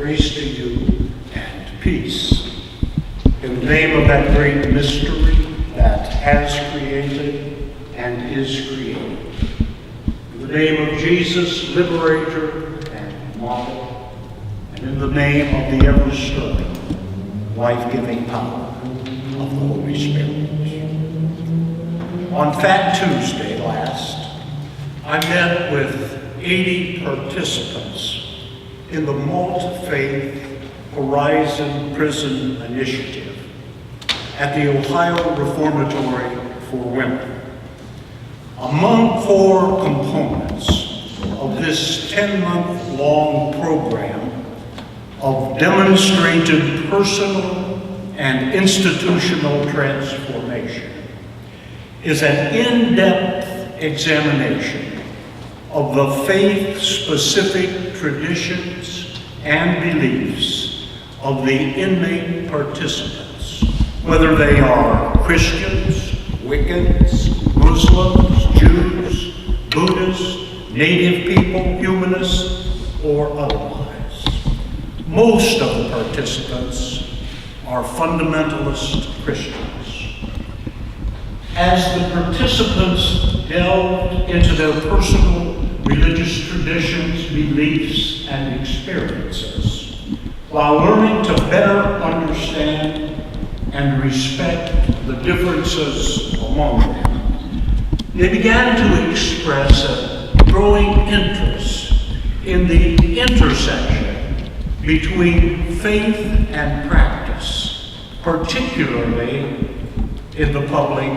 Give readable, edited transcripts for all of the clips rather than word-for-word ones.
Grace to you and peace. In the name of that great mystery that has created and is created. In the name of Jesus, liberator and model. And in the name of the ever-stirring, life-giving power of the Holy Spirit. On Fat Tuesday last, I met with 80 participants in the Multi-Faith Horizon Prison Initiative at the Ohio Reformatory for Women. Among 4 components of this 10-month-long program of demonstrated personal and institutional transformation is an in-depth examination of the faith-specific traditions and beliefs of the inmate participants, whether they are Christians, Wiccans, Muslims, Jews, Buddhists, Native people, humanists, or otherwise. Most of the participants are fundamentalist Christians. As the participants delved into their personal religious traditions, beliefs, and experiences, while learning to better understand and respect the differences among them, they began to express a growing interest in the intersection between faith and practice, particularly in the public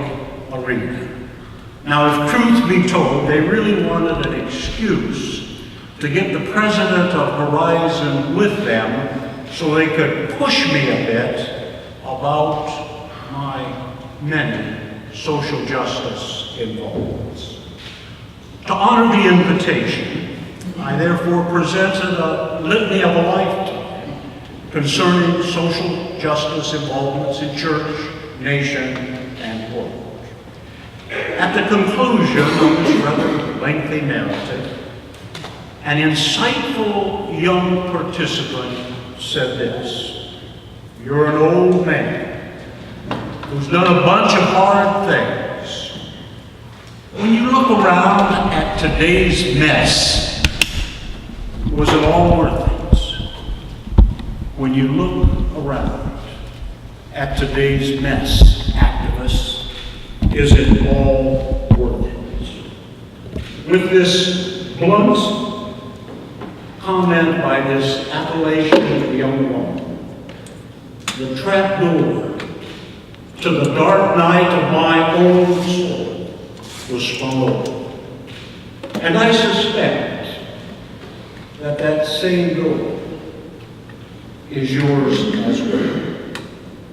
arena. Now, if truth be told, they really wanted an excuse to get the president of Horizon with them so they could push me a bit about my many social justice involvements. To honor the invitation, I therefore presented a litany of a lifetime concerning social justice involvements in church, nation, and world. At the conclusion of this rather lengthy narrative, an insightful young participant said this: "You're an old man who's done a bunch of hard things. When you look around at today's mess, was it all worth it? When you look around at today's mess, activists, is it all worth it?" With this blunt comment by this Appalachian young woman, the trapdoor to the dark night of my own soul was sprung open. And I suspect that that same door is yours as well.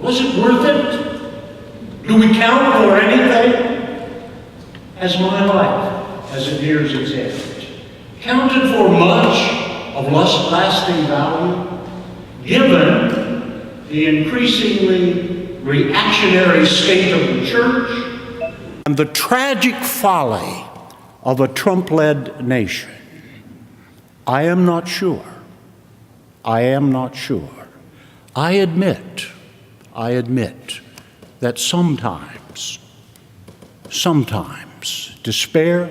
Was it worth it? Do we count for anything? Has my life, as it nears its end, counted for much of lasting value, given the increasingly reactionary state of the church and the tragic folly of a Trump-led nation? I am not sure. I am not sure. I admit that sometimes despair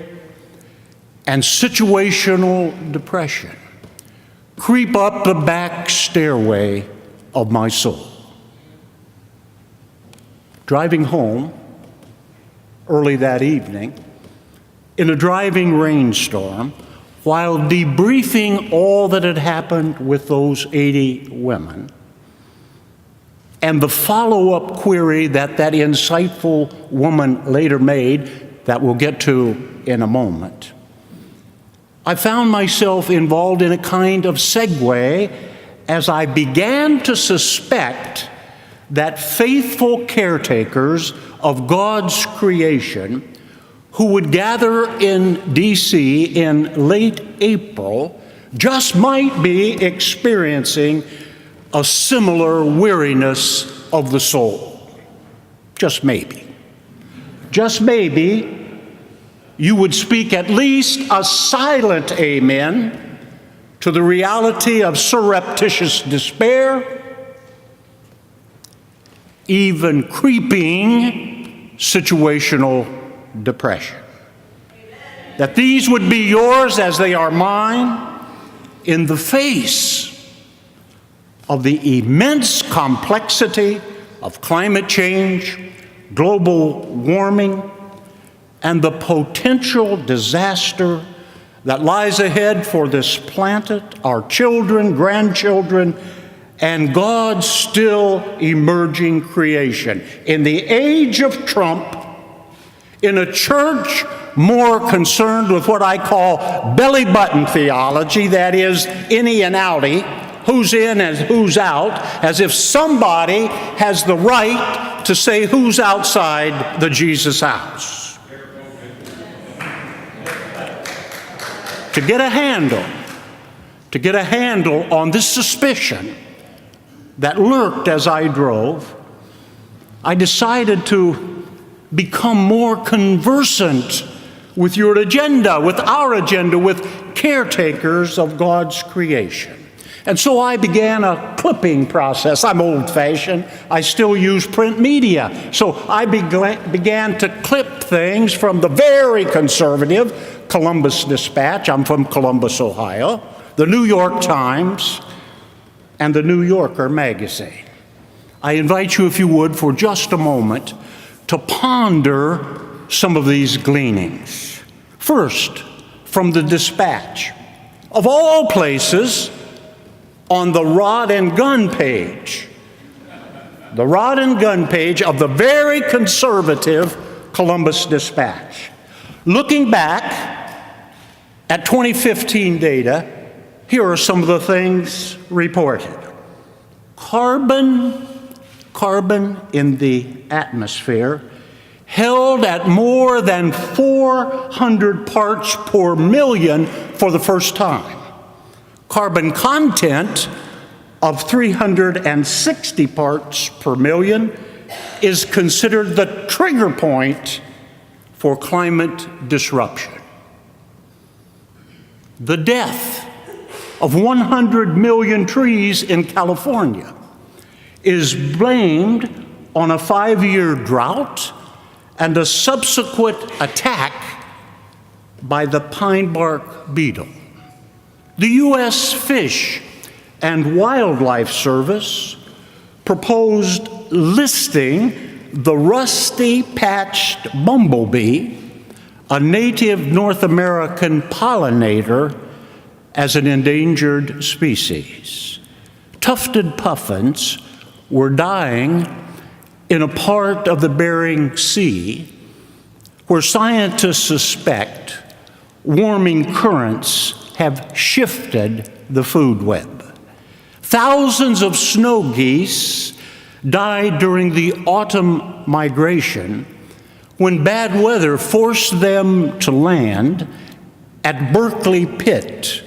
and situational depression creep up the back stairway of my soul. Driving home early that evening in a driving rainstorm, while debriefing all that had happened with those 80 women, and the follow-up query that insightful woman later made, that we'll get to in a moment, I found myself involved in a kind of segue as I began to suspect that faithful caretakers of God's creation who would gather in D.C. in late April just might be experiencing a similar weariness of the soul. Just maybe. Just maybe you would speak at least a silent amen to the reality of surreptitious despair, even creeping situational depression. That these would be yours as they are mine in the face of the immense complexity of climate change, global warming, and the potential disaster that lies ahead for this planet, our children, grandchildren, and God's still emerging creation. In the age of Trump, in a church more concerned with what I call belly button theology, that is, inny and outy, who's in and who's out, as if somebody has the right to say who's outside the Jesus house. To get a handle on this suspicion that lurked as I drove, I decided to become more conversant with your agenda, with our agenda, with caretakers of God's creation. And so I began a clipping process. I'm old-fashioned. I still use print media. So I began to clip things from the very conservative Columbus Dispatch. I'm from Columbus, Ohio. The New York Times, and the New Yorker magazine. I invite you, if you would, for just a moment, to ponder some of these gleanings. First, from the Dispatch. Of all places, on the rod and gun page. The rod and gun page of the very conservative Columbus Dispatch. Looking back at 2015 data, here are some of the things reported. Carbon in the atmosphere held at more than 400 parts per million for the first time. Carbon content of 360 parts per million is considered the trigger point for climate disruption. The death of 100 million trees in California is blamed on a 5-year drought and a subsequent attack by the pine bark beetle. The U.S. Fish and Wildlife Service proposed listing the rusty-patched bumblebee, a native North American pollinator, as an endangered species. Tufted puffins were dying in a part of the Bering Sea where scientists suspect warming currents have shifted the food web. Thousands of snow geese died during the autumn migration when bad weather forced them to land at Berkeley Pit,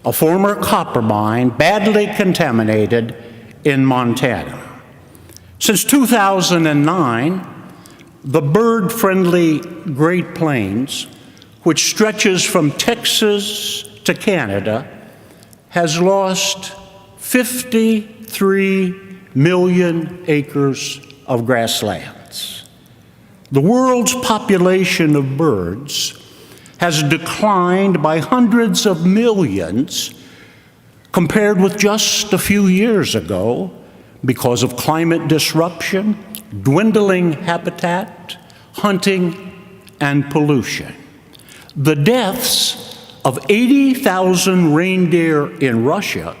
a former copper mine badly contaminated in Montana. Since 2009, the bird-friendly Great Plains, which stretches from Texas to Canada, has lost 53 million acres of grasslands. The world's population of birds has declined by hundreds of millions compared with just a few years ago because of climate disruption, dwindling habitat, hunting, and pollution. The deaths of 80,000 reindeer in Russia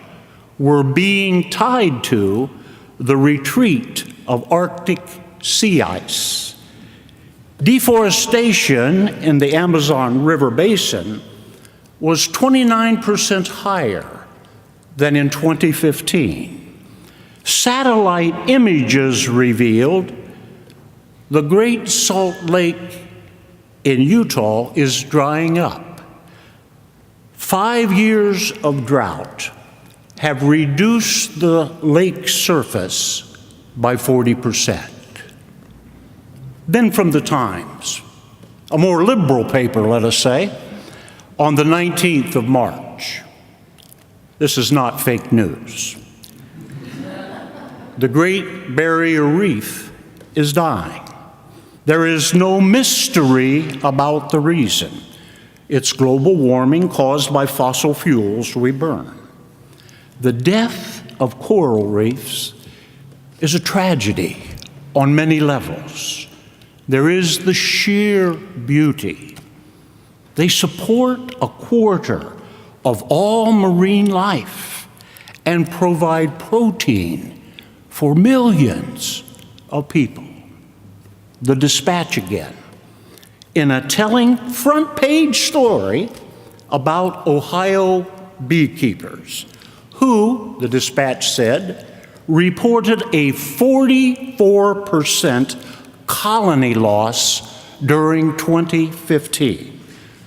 were being tied to the retreat of Arctic sea ice. Deforestation in the Amazon River basin was 29% higher than in 2015. Satellite images revealed the Great Salt Lake in Utah is drying up. 5 years of drought have reduced the lake surface by 40%. Then from the Times, a more liberal paper, let us say, on the 19th of March. This is not fake news. The Great Barrier Reef is dying. There is no mystery about the reason. It's global warming caused by fossil fuels we burn. The death of coral reefs is a tragedy on many levels. There is the sheer beauty. They support a quarter of all marine life and provide protein for millions of people. The Dispatch again, in a telling front-page story about Ohio beekeepers who, the Dispatch said, reported a 44% colony loss during 2015.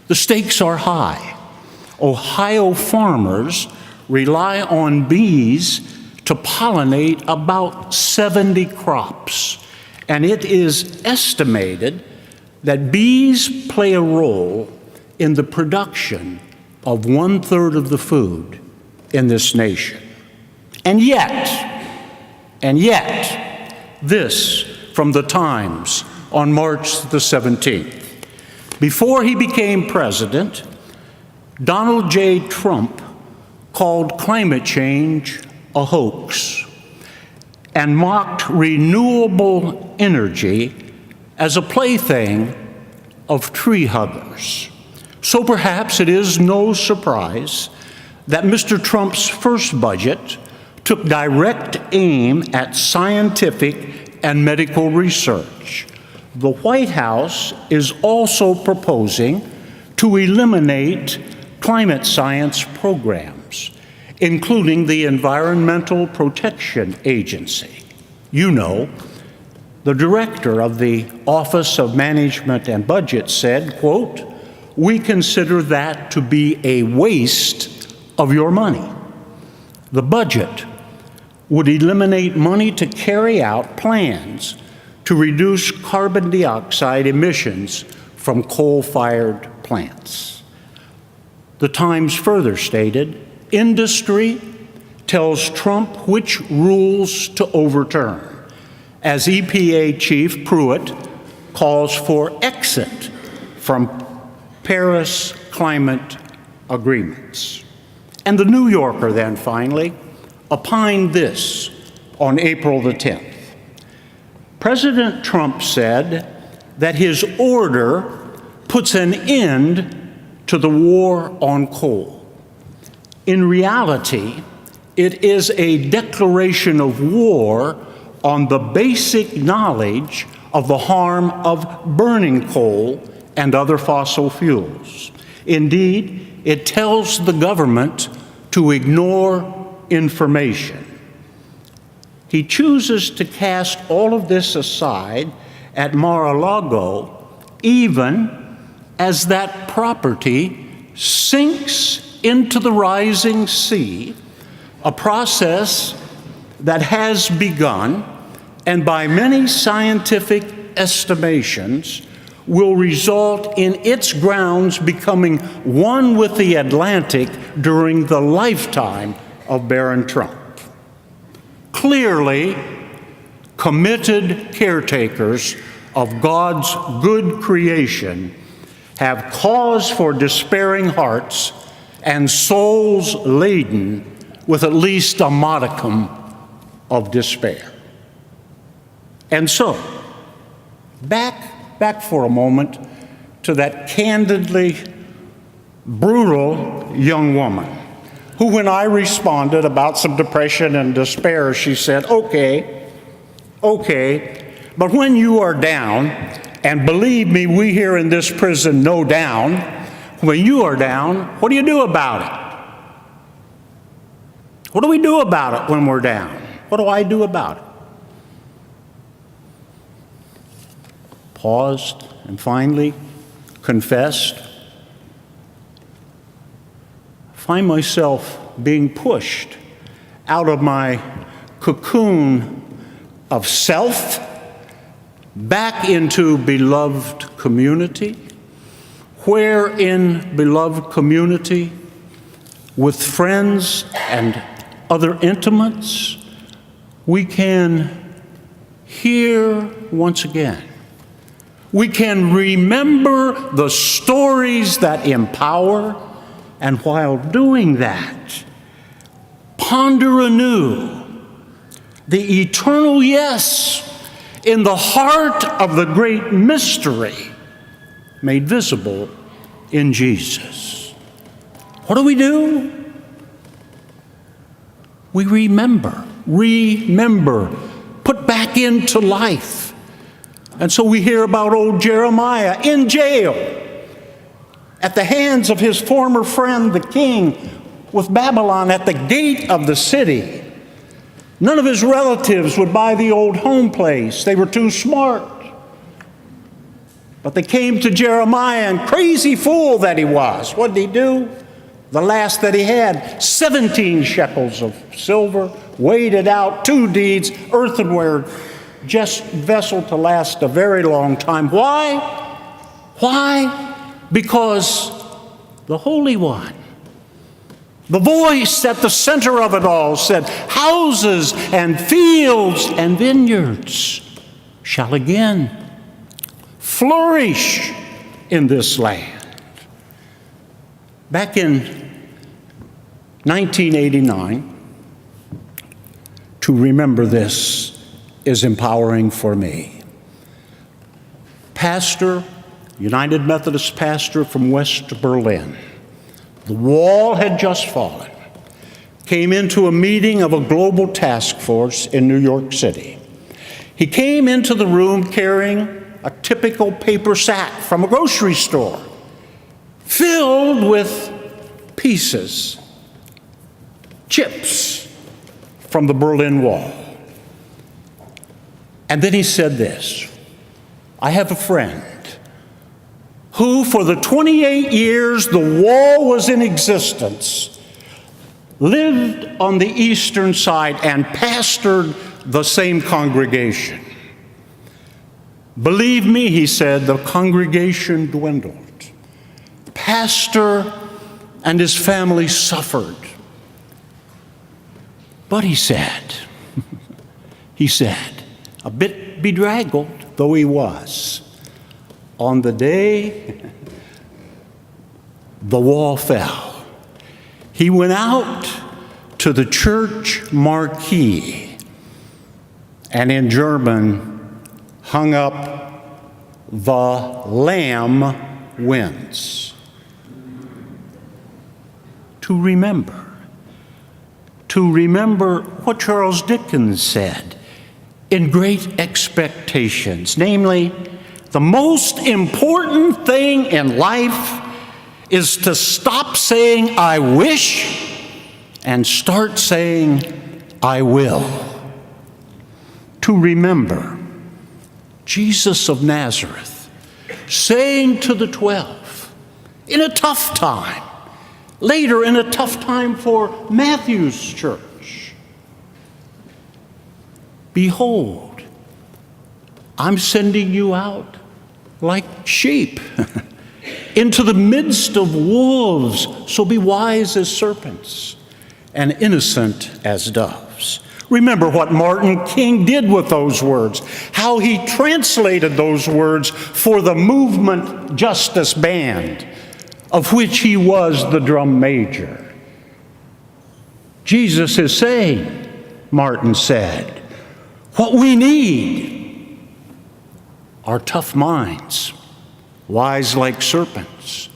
The stakes are high. Ohio farmers rely on bees to pollinate about 70 crops, and it is estimated that bees play a role in the production of 1/3 of the food in this nation. And yet, this from the Times on March the 17th. Before he became president, Donald J. Trump called climate change a hoax and mocked renewable energy as a plaything of tree huggers. So perhaps it is no surprise that Mr. Trump's first budget took direct aim at scientific and medical research. The White House is also proposing to eliminate climate science programs, including the Environmental Protection Agency. You know, the director of the Office of Management and Budget said, quote, "We consider that to be a waste of your money." The budget would eliminate money to carry out plans to reduce carbon dioxide emissions from coal-fired plants. The Times further stated, industry tells Trump which rules to overturn, as EPA Chief Pruitt calls for exit from Paris climate agreements. And the New Yorker then finally opined this on April the 10th. President Trump said that his order puts an end to the war on coal. In reality, it is a declaration of war on the basic knowledge of the harm of burning coal and other fossil fuels. Indeed, it tells the government to ignore information. He chooses to cast all of this aside at Mar-a-Lago, even as that property sinks into the rising sea, a process that has begun and by many scientific estimations will result in its grounds becoming one with the Atlantic during the lifetime of Baron Trump. Clearly, committed caretakers of God's good creation have cause for despairing hearts and souls laden with at least a modicum of despair. And so, back for a moment to that candidly brutal young woman who, when I responded about some depression and despair, she said, okay, but when you are down, and believe me, we here in this prison know down, when you are down, what do you do about it? What do we do about it when we're down? What do I do about it? Paused and finally confessed. Find myself being pushed out of my cocoon of self back into beloved community, where in beloved community with friends and other intimates, we can hear once again. We can remember the stories that empower, and while doing that, ponder anew the eternal yes in the heart of the great mystery made visible in Jesus. What do? We remember, put back into life. And so we hear about old Jeremiah in jail at the hands of his former friend, the king, with Babylon at the gate of the city. None of his relatives would buy the old home place. They were too smart. But they came to Jeremiah, and crazy fool that he was. What did he do? The last that he had, 17 shekels of silver, weighed it out, 2 deeds, earthenware, just vessel to last a very long time. Why? Why? Because the Holy One, the voice at the center of it all, said, houses and fields and vineyards shall again flourish in this land. Back in 1989, to remember this is empowering for me. Pastor, United Methodist pastor from West Berlin, the wall had just fallen, came into a meeting of a global task force in New York City. He came into the room carrying a typical paper sack from a grocery store, filled with pieces, chips from the Berlin Wall. And then he said this, I have a friend who, for the 28 years the wall was in existence, lived on the eastern side and pastored the same congregation. Believe me, he said, the congregation dwindled. Pastor and his family suffered. But he said, a bit bedraggled though he was, on the day the wall fell, he went out to the church marquee and in German hung up, "The Lamb wins." To remember what Charles Dickens said in Great Expectations, namely, the most important thing in life is to stop saying "I wish" and start saying "I will." To remember Jesus of Nazareth saying to the 12 in a tough time, later in a tough time for Matthew's church, "Behold, I'm sending you out like sheep into the midst of wolves, so be wise as serpents and innocent as doves." Remember what Martin King did with those words, how he translated those words for the movement Justice Band, of which he was the drum major. Jesus is saying, Martin said, what we need are tough minds, wise like serpents,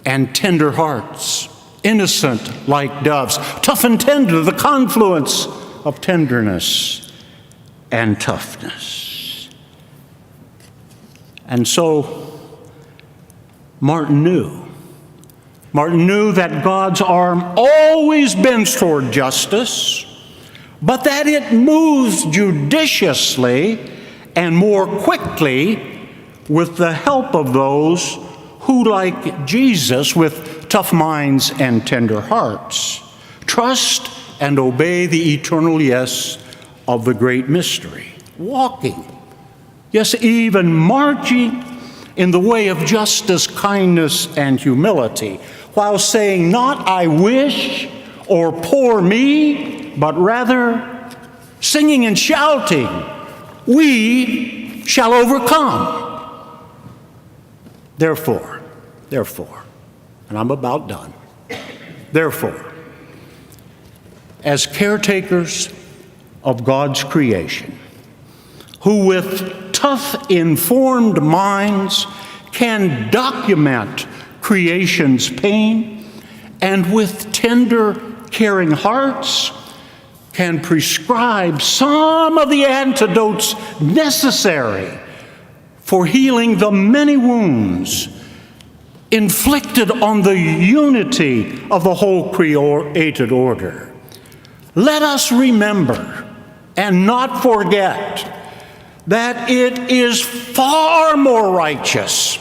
and tender hearts, innocent like doves. Tough and tender, the confluence of tenderness and toughness. And so Martin knew that God's arm always bends toward justice, but that it moves judiciously and more quickly with the help of those who, like Jesus, with tough minds and tender hearts, trust and obey the eternal yes of the great mystery, walking, yes, even marching in the way of justice, kindness, and humility, while saying, not I wish or poor me, but rather singing and shouting, we shall overcome. Therefore, and I'm about done, therefore, as caretakers of God's creation, who with tough, informed minds can document creation's pain, and with tender, caring hearts can prescribe some of the antidotes necessary for healing the many wounds inflicted on the unity of the whole created order. Let us remember and not forget that it is far more righteous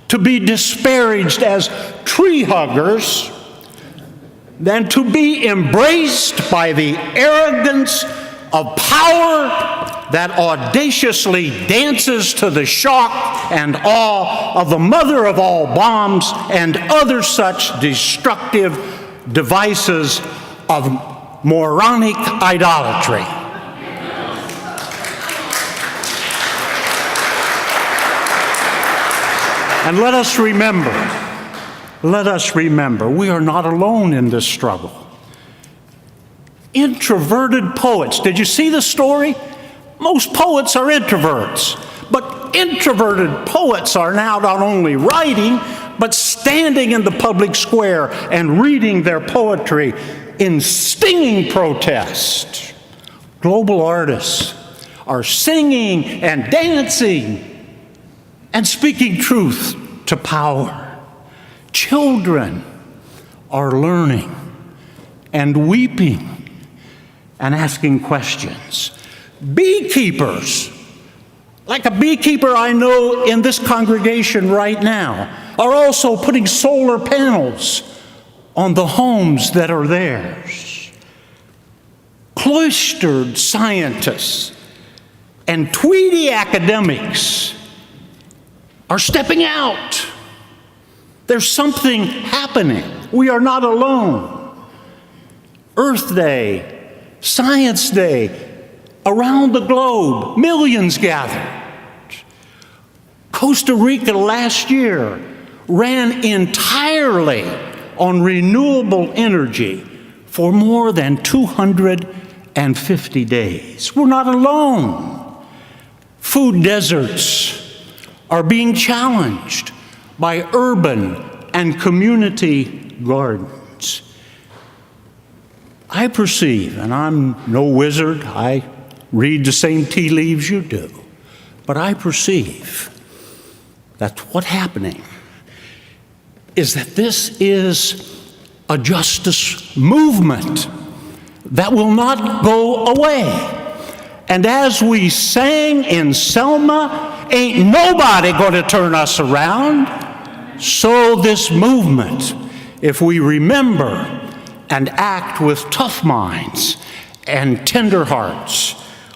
to be disparaged as tree huggers than to be embraced by the arrogance of power that audaciously dances to the shock and awe of the mother of all bombs and other such destructive devices of moronic idolatry. And let us remember, we are not alone in this struggle. Introverted poets, did you see the story? Most poets are introverts, but introverted poets are now not only writing, but standing in the public square and reading their poetry in stinging protest. Global artists are singing and dancing and speaking truth to power. Children are learning and weeping and asking questions. Beekeepers, like a beekeeper I know in this congregation right now, are also putting solar panels on the homes that are theirs. Cloistered scientists and tweedy academics are stepping out. There's something happening. We are not alone. Earth Day, Science Day, around the globe, millions gathered. Costa Rica last year ran entirely on renewable energy for more than 250 days. We're not alone. Food deserts are being challenged by urban and community gardens. I perceive, and I'm no wizard, I read the same tea leaves you do, but I perceive that what's happening is that this is a justice movement that will not go away. And as we sang in Selma, ain't nobody going to turn us around. So this movement, if we remember and act with tough minds and tender hearts,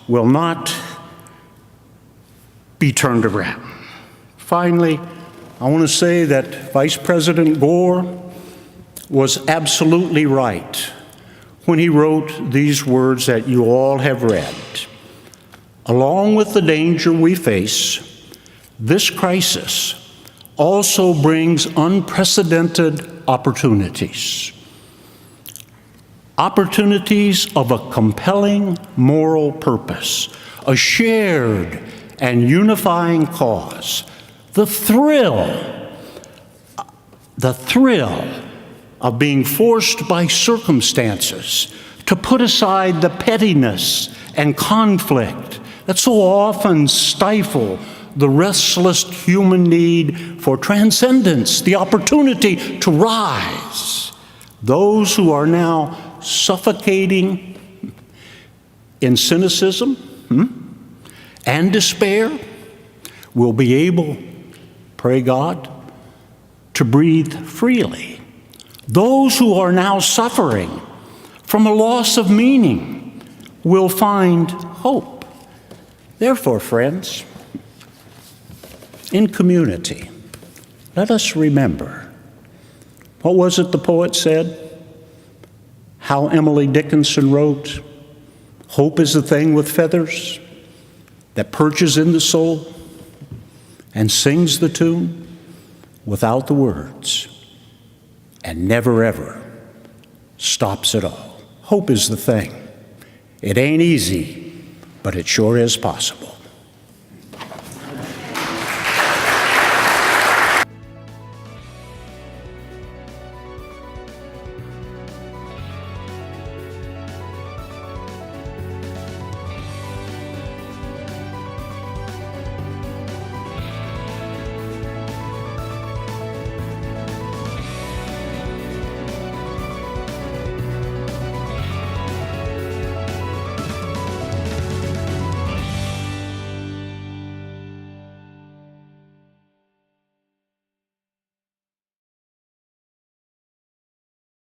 will not be turned around. Finally, I want to say that Vice President Gore was absolutely right when he wrote these words that you all have read. Along with the danger we face, this crisis also brings unprecedented opportunities. Opportunities of a compelling moral purpose, a shared and unifying cause, the thrill of being forced by circumstances to put aside the pettiness and conflict that so often stifle the restless human need for transcendence, the opportunity to rise. Those who are now suffocating in cynicism and despair will be able, pray God, to breathe freely. Those who are now suffering from a loss of meaning will find hope. Therefore, friends, in community, let us remember What was it the poet said? How Emily Dickinson wrote, "Hope is the thing with feathers that perches in the soul and sings the tune without the words and never ever stops at all." Hope is the thing. It ain't easy, but it sure is possible.